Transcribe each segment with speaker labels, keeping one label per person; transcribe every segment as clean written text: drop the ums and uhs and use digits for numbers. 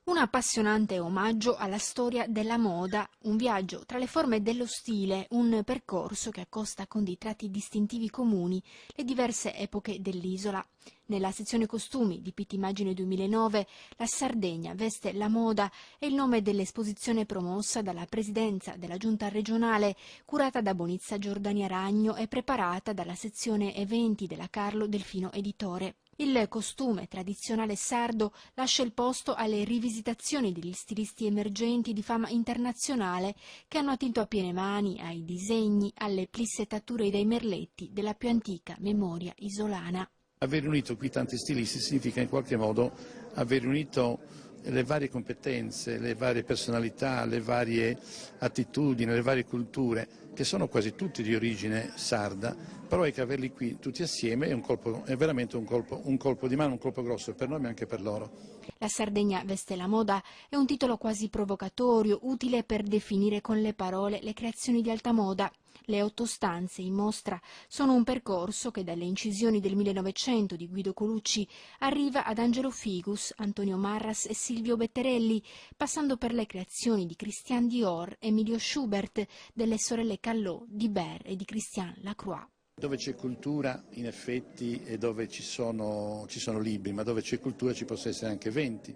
Speaker 1: Un appassionante omaggio alla storia della moda, un viaggio tra le forme dello stile, un percorso che accosta con dei tratti distintivi comuni le diverse epoche dell'isola. Nella sezione costumi di Pitti Immagine 2009, la Sardegna veste la moda è il nome dell'esposizione promossa dalla Presidenza della Giunta regionale, curata da Bonizza Giordani Aragno e preparata dalla sezione eventi della Carlo Delfino Editore. Il costume tradizionale sardo lascia il posto alle rivisitazioni degli stilisti emergenti di fama internazionale che hanno attinto a piene mani ai disegni, alle plissettature dei merletti della più antica memoria isolana.
Speaker 2: Aver unito qui tanti stilisti significa in qualche modo aver unito le varie competenze, le varie personalità, le varie attitudini, le varie culture, che sono quasi tutti di origine sarda, però è che averli qui tutti assieme è veramente un colpo di mano, un colpo grosso per noi ma anche per loro.
Speaker 1: La Sardegna veste la moda è un titolo quasi provocatorio, utile per definire con le parole le creazioni di alta moda. Le 8 stanze in mostra sono un percorso che dalle incisioni del 1900 di Guido Colucci arriva ad Angelo Figus, Antonio Marras e Silvio Betterelli, passando per le creazioni di Christian Dior, Emilio Schubert, delle sorelle Callot, di Ber e di Christian Lacroix.
Speaker 2: Dove c'è cultura, in effetti, e dove ci sono libri, ma dove c'è cultura ci possono essere anche eventi,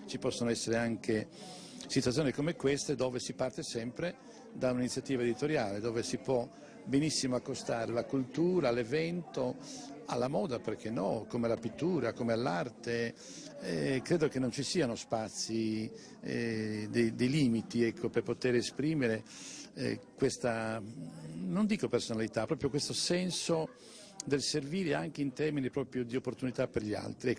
Speaker 2: ci possono essere anche situazioni come queste dove si parte sempre da un'iniziativa editoriale, dove si può benissimo accostare la cultura, l'evento, alla moda, perché no, come alla pittura, come all'arte. Credo che non ci siano spazi, dei limiti, ecco, per poter esprimere questa, non dico personalità, proprio questo senso del servire anche in termini proprio di opportunità per gli altri.